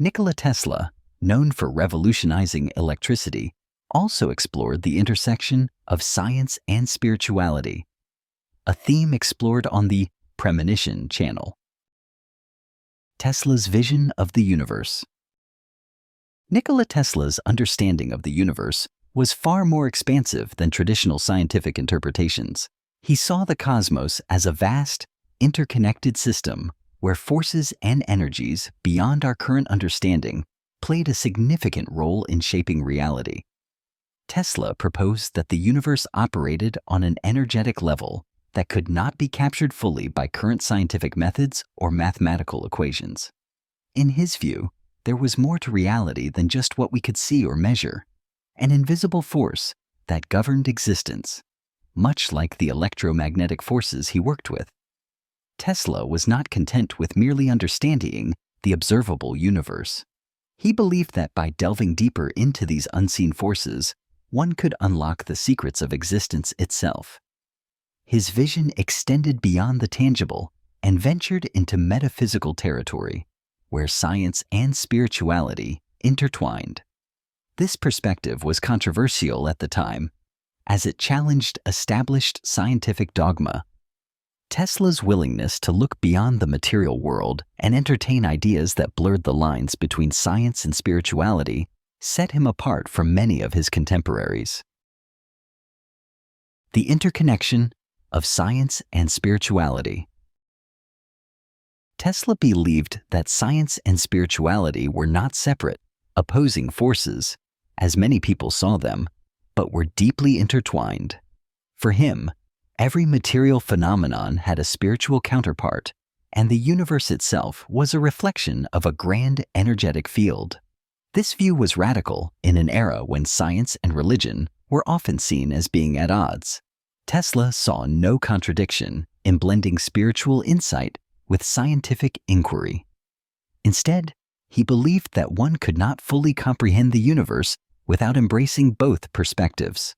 Nikola Tesla, known for revolutionizing electricity, also explored the intersection of science and spirituality, a theme explored on the Premonition channel. Tesla's vision of the universe. Nikola Tesla's understanding of the universe was far more expansive than traditional scientific interpretations. He saw the cosmos as a vast, interconnected system where forces and energies beyond our current understanding played a significant role in shaping reality. Tesla proposed that the universe operated on an energetic level that could not be captured fully by current scientific methods or mathematical equations. In his view, there was more to reality than just what we could see or measure, an invisible force that governed existence, much like the electromagnetic forces he worked with. Tesla was not content with merely understanding the observable universe. He believed that by delving deeper into these unseen forces, one could unlock the secrets of existence itself. His vision extended beyond the tangible and ventured into metaphysical territory, where science and spirituality intertwined. This perspective was controversial at the time, as it challenged established scientific dogma. Tesla's willingness to look beyond the material world and entertain ideas that blurred the lines between science and spirituality set him apart from many of his contemporaries. The interconnection of science and spirituality. Tesla believed that science and spirituality were not separate, opposing forces, as many people saw them, but were deeply intertwined. For him, every material phenomenon had a spiritual counterpart, and the universe itself was a reflection of a grand energetic field. This view was radical in an era when science and religion were often seen as being at odds. Tesla saw no contradiction in blending spiritual insight with scientific inquiry. Instead, he believed that one could not fully comprehend the universe without embracing both perspectives.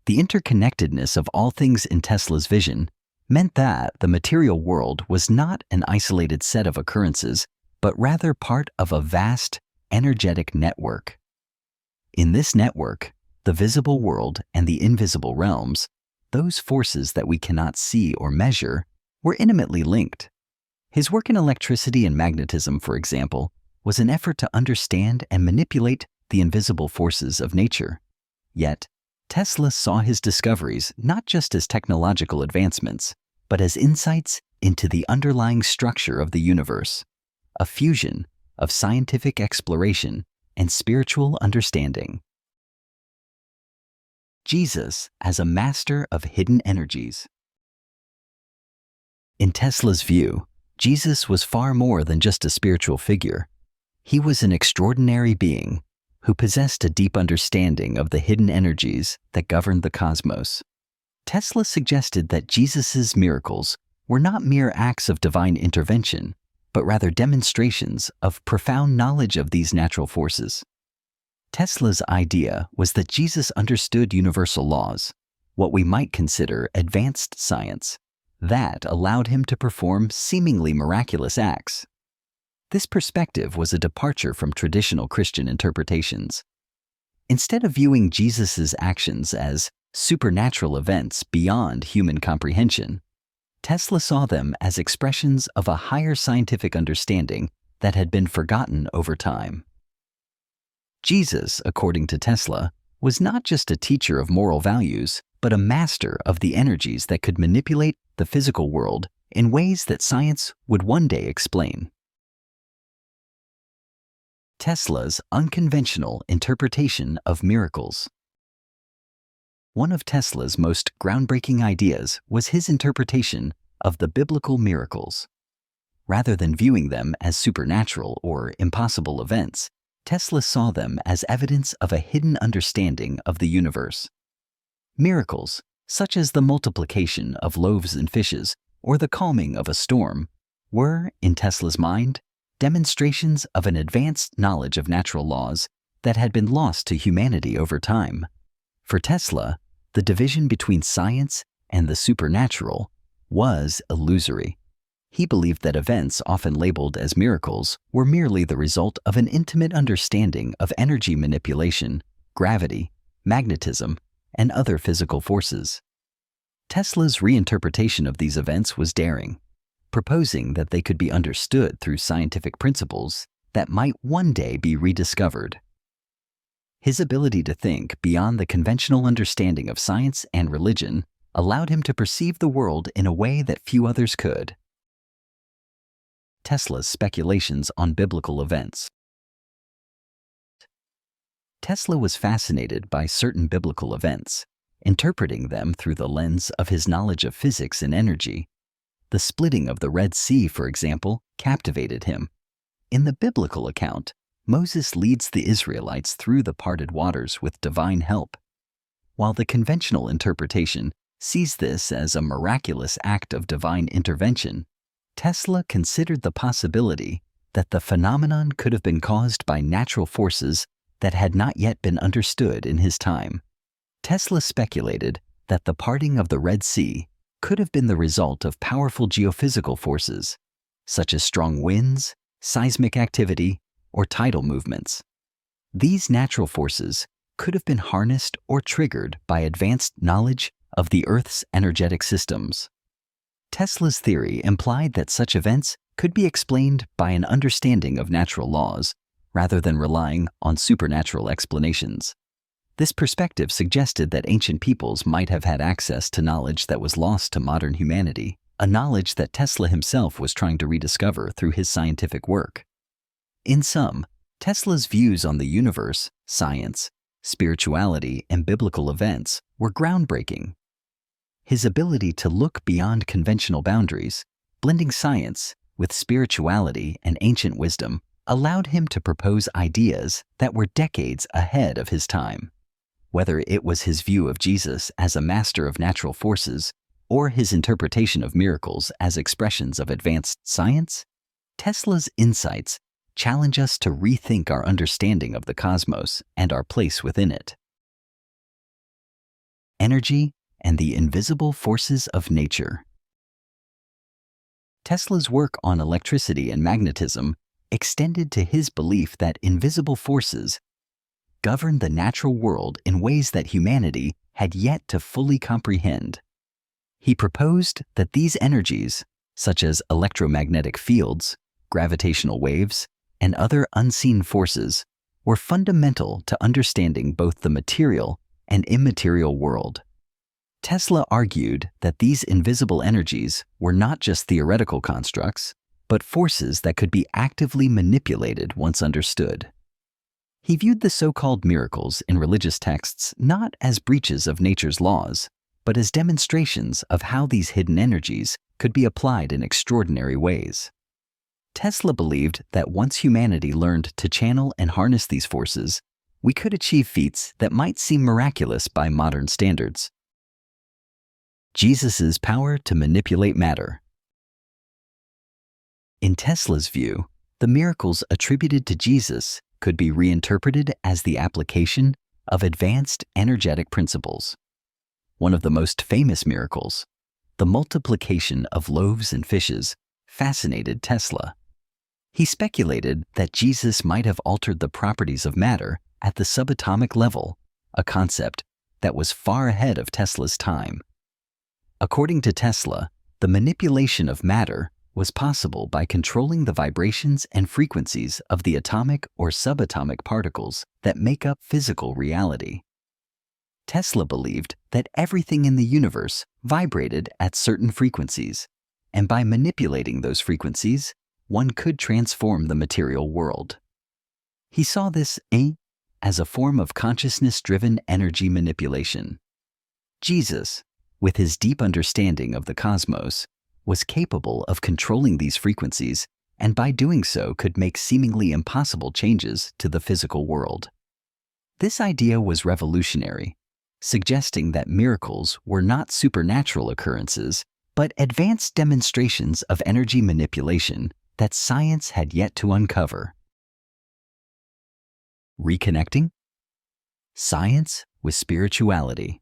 The interconnectedness of all things in Tesla's vision meant that the material world was not an isolated set of occurrences, but rather part of a vast, energetic network. In this network, the visible world and the invisible realms, those forces that we cannot see or measure, were intimately linked. His work in electricity and magnetism, for example, was an effort to understand and manipulate the invisible forces of nature. Yet, Tesla saw his discoveries not just as technological advancements, but as insights into the underlying structure of the universe, a fusion of scientific exploration and spiritual understanding. Jesus as a master of hidden energies. In Tesla's view, Jesus was far more than just a spiritual figure. He was an extraordinary being who possessed a deep understanding of the hidden energies that governed the cosmos. Tesla suggested that Jesus's miracles were not mere acts of divine intervention, but rather demonstrations of profound knowledge of these natural forces. Tesla's idea was that Jesus understood universal laws, what we might consider advanced science, that allowed him to perform seemingly miraculous acts. This perspective was a departure from traditional Christian interpretations. Instead of viewing Jesus's actions as supernatural events beyond human comprehension, Tesla saw them as expressions of a higher scientific understanding that had been forgotten over time. Jesus, according to Tesla, was not just a teacher of moral values, but a master of the energies that could manipulate the physical world in ways that science would one day explain. Tesla's unconventional interpretation of miracles. One of Tesla's most groundbreaking ideas was his interpretation of the biblical miracles. Rather than viewing them as supernatural or impossible events, Tesla saw them as evidence of a hidden understanding of the universe. Miracles, such as the multiplication of loaves and fishes or the calming of a storm, were, in Tesla's mind, demonstrations of an advanced knowledge of natural laws that had been lost to humanity over time. For Tesla, the division between science and the supernatural was illusory. He believed that events often labeled as miracles were merely the result of an intimate understanding of energy manipulation, gravity, magnetism, and other physical forces. Tesla's reinterpretation of these events was daring, proposing that they could be understood through scientific principles that might one day be rediscovered. His ability to think beyond the conventional understanding of science and religion allowed him to perceive the world in a way that few others could. Tesla's speculations on biblical events. Tesla was fascinated by certain biblical events, interpreting them through the lens of his knowledge of physics and energy. The splitting of the Red Sea, for example, captivated him. In the biblical account, Moses leads the Israelites through the parted waters with divine help, while the conventional interpretation sees this as a miraculous act of divine intervention. Tesla considered the possibility that the phenomenon could have been caused by natural forces that had not yet been understood in his time. Tesla speculated that the parting of the Red Sea could have been the result of powerful geophysical forces, such as strong winds, seismic activity, or tidal movements. These natural forces could have been harnessed or triggered by advanced knowledge of the Earth's energetic systems. Tesla's theory implied that such events could be explained by an understanding of natural laws, rather than relying on supernatural explanations. This perspective suggested that ancient peoples might have had access to knowledge that was lost to modern humanity, a knowledge that Tesla himself was trying to rediscover through his scientific work. In sum, Tesla's views on the universe, science, spirituality, and biblical events were groundbreaking. His ability to look beyond conventional boundaries, blending science with spirituality and ancient wisdom, allowed him to propose ideas that were decades ahead of his time. Whether it was his view of Jesus as a master of natural forces or his interpretation of miracles as expressions of advanced science, Tesla's insights challenge us to rethink our understanding of the cosmos and our place within it. Energy and the invisible forces of nature. Tesla's work on electricity and magnetism extended to his belief that invisible forces govern the natural world in ways that humanity had yet to fully comprehend. He proposed that these energies, such as electromagnetic fields, gravitational waves, and other unseen forces, were fundamental to understanding both the material and immaterial world. Tesla argued that these invisible energies were not just theoretical constructs, but forces that could be actively manipulated once understood. He viewed the so-called miracles in religious texts not as breaches of nature's laws, but as demonstrations of how these hidden energies could be applied in extraordinary ways. Tesla believed that once humanity learned to channel and harness these forces, we could achieve feats that might seem miraculous by modern standards. Jesus' power to manipulate matter. In Tesla's view, the miracles attributed to Jesus could be reinterpreted as the application of advanced energetic principles. One of the most famous miracles, the multiplication of loaves and fishes, fascinated Tesla. He speculated that Jesus might have altered the properties of matter at the subatomic level, a concept that was far ahead of Tesla's time. According to Tesla, the manipulation of matter was possible by controlling the vibrations and frequencies of the atomic or subatomic particles that make up physical reality. Tesla believed that everything in the universe vibrated at certain frequencies, and by manipulating those frequencies, one could transform the material world. He saw this as a form of consciousness-driven energy manipulation. Jesus, with his deep understanding of the cosmos, was capable of controlling these frequencies and by doing so could make seemingly impossible changes to the physical world. This idea was revolutionary, suggesting that miracles were not supernatural occurrences, but advanced demonstrations of energy manipulation that science had yet to uncover. Reconnecting? Science with spirituality.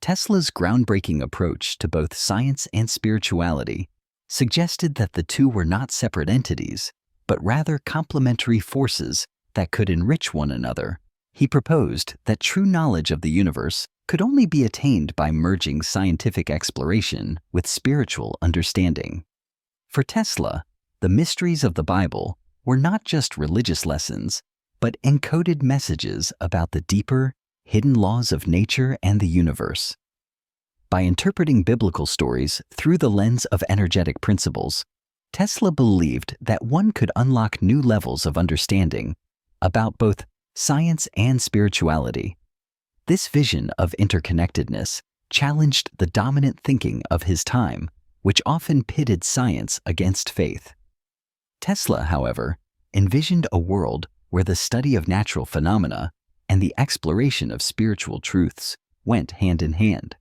Tesla's groundbreaking approach to both science and spirituality suggested that the two were not separate entities, but rather complementary forces that could enrich one another. He proposed that true knowledge of the universe could only be attained by merging scientific exploration with spiritual understanding. For Tesla, the mysteries of the Bible were not just religious lessons, but encoded messages about the deeper, hidden laws of nature and the universe. By interpreting biblical stories through the lens of energetic principles, Tesla believed that one could unlock new levels of understanding about both science and spirituality. This vision of interconnectedness challenged the dominant thinking of his time, which often pitted science against faith. Tesla, however, envisioned a world where the study of natural phenomena and the exploration of spiritual truths went hand in hand.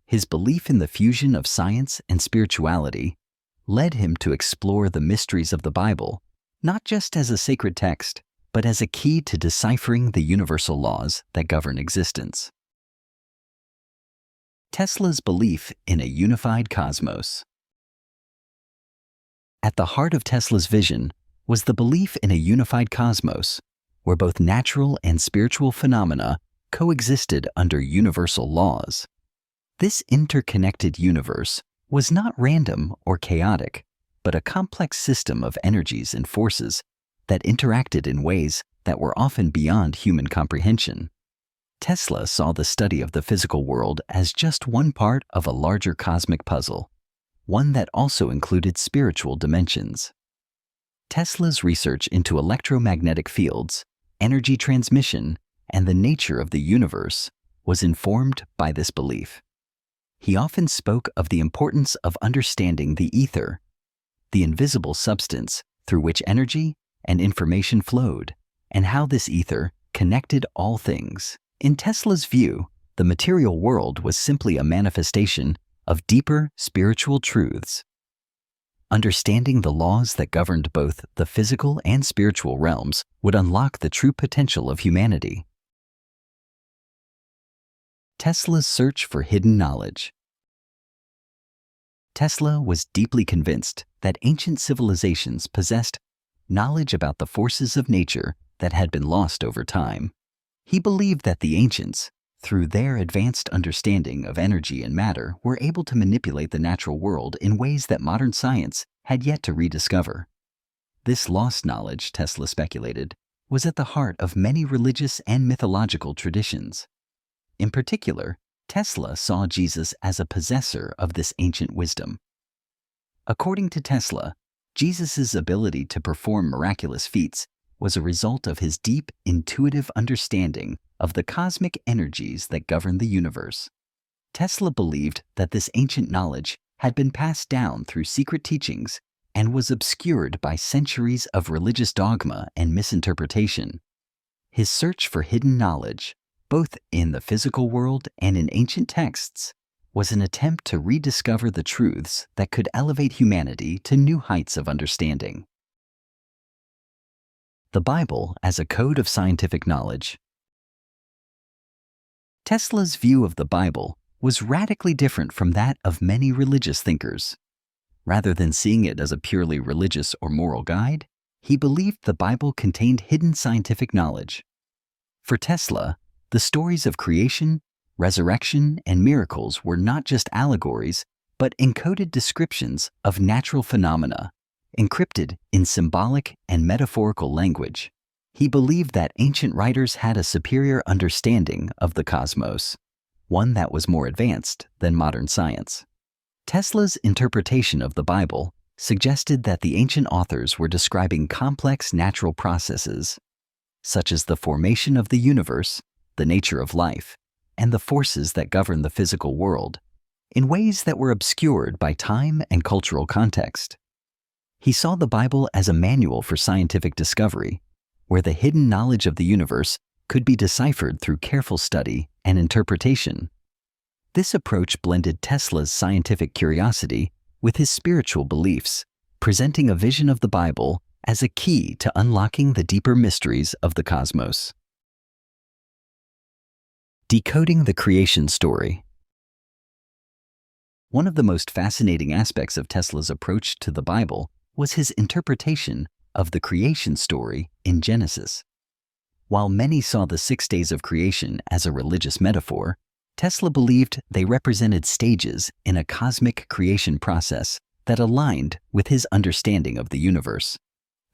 His belief in the fusion of science and spirituality led him to explore the mysteries of the Bible, not just as a sacred text, but as a key to deciphering the universal laws that govern existence. Tesla's belief in a unified cosmos. At the heart of Tesla's vision was the belief in a unified cosmos, where both natural and spiritual phenomena coexisted under universal laws. This interconnected universe was not random or chaotic, but a complex system of energies and forces that interacted in ways that were often beyond human comprehension. Tesla saw the study of the physical world as just one part of a larger cosmic puzzle, one that also included spiritual dimensions. Tesla's research into electromagnetic fields, energy transmission, and the nature of the universe was informed by this belief. He often spoke of the importance of understanding the ether, the invisible substance through which energy and information flowed, and how this ether connected all things. In Tesla's view, the material world was simply a manifestation of deeper spiritual truths. Understanding the laws that governed both the physical and spiritual realms would unlock the true potential of humanity. Tesla's search for hidden knowledge. Tesla was deeply convinced that ancient civilizations possessed knowledge about the forces of nature that had been lost over time. He believed that the ancients, through their advanced understanding of energy and matter, were able to manipulate the natural world in ways that modern science had yet to rediscover. This lost knowledge, Tesla speculated, was at the heart of many religious and mythological traditions. In particular, Tesla saw Jesus as a possessor of this ancient wisdom. According to Tesla, Jesus' ability to perform miraculous feats was a result of his deep, intuitive understanding of the cosmic energies that govern the universe. Tesla believed that this ancient knowledge had been passed down through secret teachings and was obscured by centuries of religious dogma and misinterpretation. His search for hidden knowledge, both in the physical world and in ancient texts, was an attempt to rediscover the truths that could elevate humanity to new heights of understanding. The Bible as a code of scientific knowledge. Tesla's view of the Bible was radically different from that of many religious thinkers. Rather than seeing it as a purely religious or moral guide, he believed the Bible contained hidden scientific knowledge. For Tesla, the stories of creation, resurrection, and miracles were not just allegories, but encoded descriptions of natural phenomena, encrypted in symbolic and metaphorical language. He believed that ancient writers had a superior understanding of the cosmos, one that was more advanced than modern science. Tesla's interpretation of the Bible suggested that the ancient authors were describing complex natural processes, such as the formation of the universe, the nature of life, and the forces that govern the physical world, in ways that were obscured by time and cultural context. He saw the Bible as a manual for scientific discovery, where the hidden knowledge of the universe could be deciphered through careful study and interpretation. This approach blended Tesla's scientific curiosity with his spiritual beliefs, presenting a vision of the Bible as a key to unlocking the deeper mysteries of the cosmos. Decoding the creation story. One of the most fascinating aspects of Tesla's approach to the Bible was his interpretation of the creation story in Genesis. While many saw the 6 days of creation as a religious metaphor, Tesla believed they represented stages in a cosmic creation process that aligned with his understanding of the universe.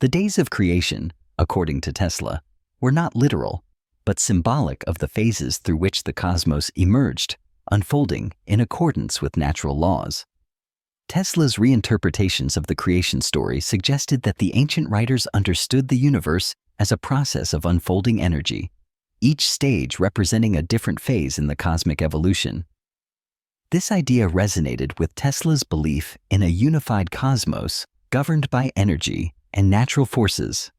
The days of creation, according to Tesla, were not literal, but symbolic of the phases through which the cosmos emerged, unfolding in accordance with natural laws. Tesla's reinterpretations of the creation story suggested that the ancient writers understood the universe as a process of unfolding energy, each stage representing a different phase in the cosmic evolution. This idea resonated with Tesla's belief in a unified cosmos governed by energy and natural forces.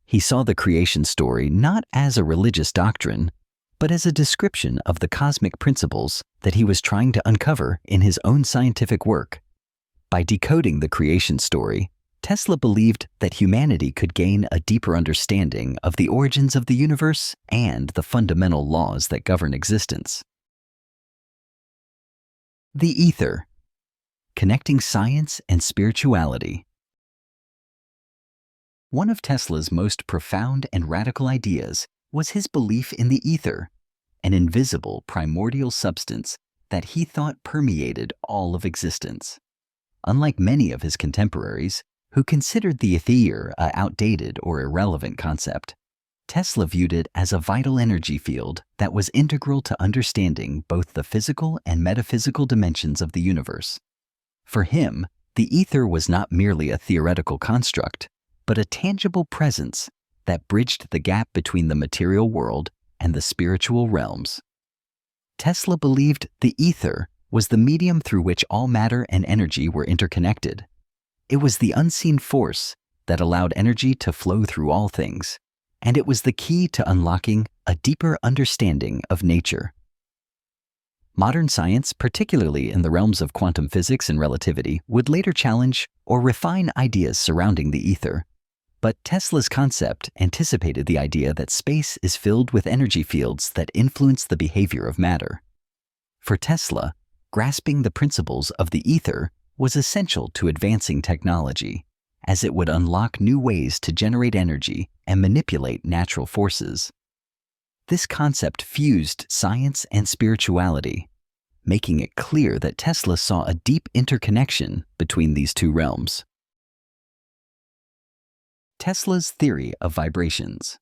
He saw the creation story not as a religious doctrine, but as a description of the cosmic principles that he was trying to uncover in his own scientific work. By decoding the creation story, Tesla believed that humanity could gain a deeper understanding of the origins of the universe and the fundamental laws that govern existence. The Aether, connecting science and spirituality. One of Tesla's most profound and radical ideas was his belief in the ether, an invisible primordial substance that he thought permeated all of existence. Unlike many of his contemporaries, who considered the ether an outdated or irrelevant concept, Tesla viewed it as a vital energy field that was integral to understanding both the physical and metaphysical dimensions of the universe. For him, the ether was not merely a theoretical construct, but a tangible presence that bridged the gap between the material world and the spiritual realms. Tesla believed the ether was the medium through which all matter and energy were interconnected. It was the unseen force that allowed energy to flow through all things, and it was the key to unlocking a deeper understanding of nature. Modern science, particularly in the realms of quantum physics and relativity, would later challenge or refine ideas surrounding the ether. But Tesla's concept anticipated the idea that space is filled with energy fields that influence the behavior of matter. For Tesla, grasping the principles of the ether was essential to advancing technology, as it would unlock new ways to generate energy and manipulate natural forces. This concept fused science and spirituality, making it clear that Tesla saw a deep interconnection between these two realms. Tesla's theory of vibrations.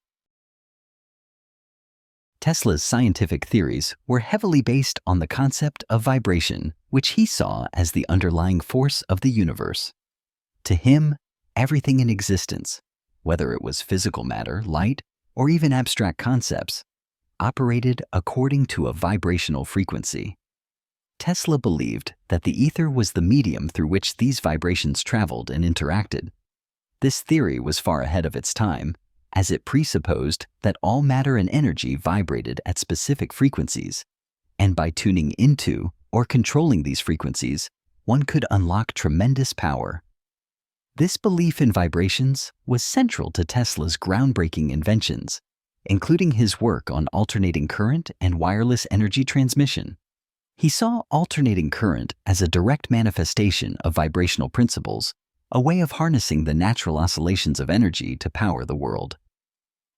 Tesla's scientific theories were heavily based on the concept of vibration, which he saw as the underlying force of the universe. To him, everything in existence, whether it was physical matter, light, or even abstract concepts, operated according to a vibrational frequency. Tesla believed that the ether was the medium through which these vibrations traveled and interacted. This theory was far ahead of its time, as it presupposed that all matter and energy vibrated at specific frequencies, and by tuning into or controlling these frequencies, one could unlock tremendous power. This belief in vibrations was central to Tesla's groundbreaking inventions, including his work on alternating current and wireless energy transmission. He saw alternating current as a direct manifestation of vibrational principles, a way of harnessing the natural oscillations of energy to power the world.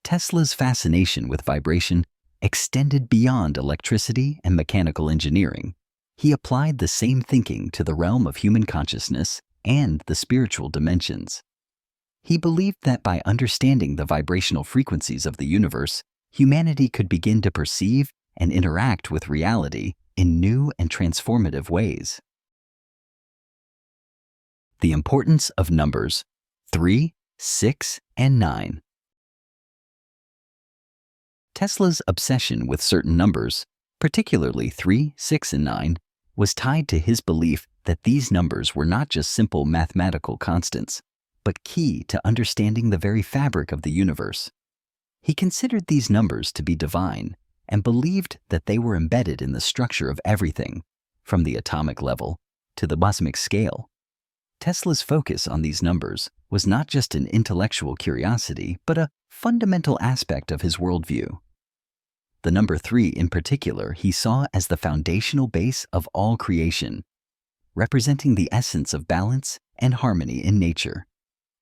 Tesla's fascination with vibration extended beyond electricity and mechanical engineering. He applied the same thinking to the realm of human consciousness and the spiritual dimensions. He believed that by understanding the vibrational frequencies of the universe, humanity could begin to perceive and interact with reality in new and transformative ways. The importance of numbers 3, 6, and 9. Tesla's obsession with certain numbers, particularly 3, 6, and 9, was tied to his belief that these numbers were not just simple mathematical constants, but key to understanding the very fabric of the universe. He considered these numbers to be divine and believed that they were embedded in the structure of everything, from the atomic level to the cosmic scale. Tesla's focus on these numbers was not just an intellectual curiosity, but a fundamental aspect of his worldview. The number 3 in particular he saw as the foundational base of all creation, representing the essence of balance and harmony in nature.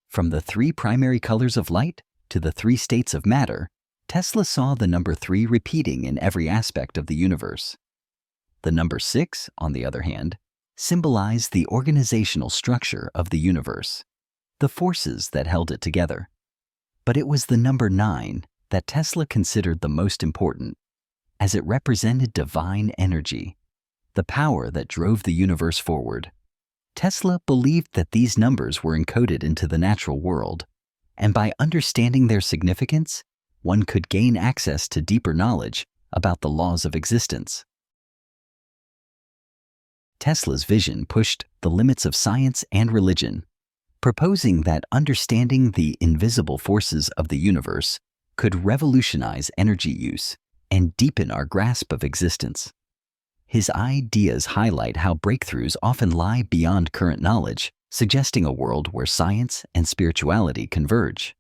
From the 3 primary colors of light to the 3 states of matter, Tesla saw the number 3 repeating in every aspect of the universe. The number 6, on the other hand, symbolized the organizational structure of the universe, the forces that held it together. But it was the number 9 that Tesla considered the most important, as it represented divine energy, the power that drove the universe forward. Tesla believed that these numbers were encoded into the natural world, and by understanding their significance, one could gain access to deeper knowledge about the laws of existence. Tesla's vision pushed the limits of science and religion, proposing that understanding the invisible forces of the universe could revolutionize energy use and deepen our grasp of existence. His ideas highlight how breakthroughs often lie beyond current knowledge, suggesting a world where science and spirituality converge.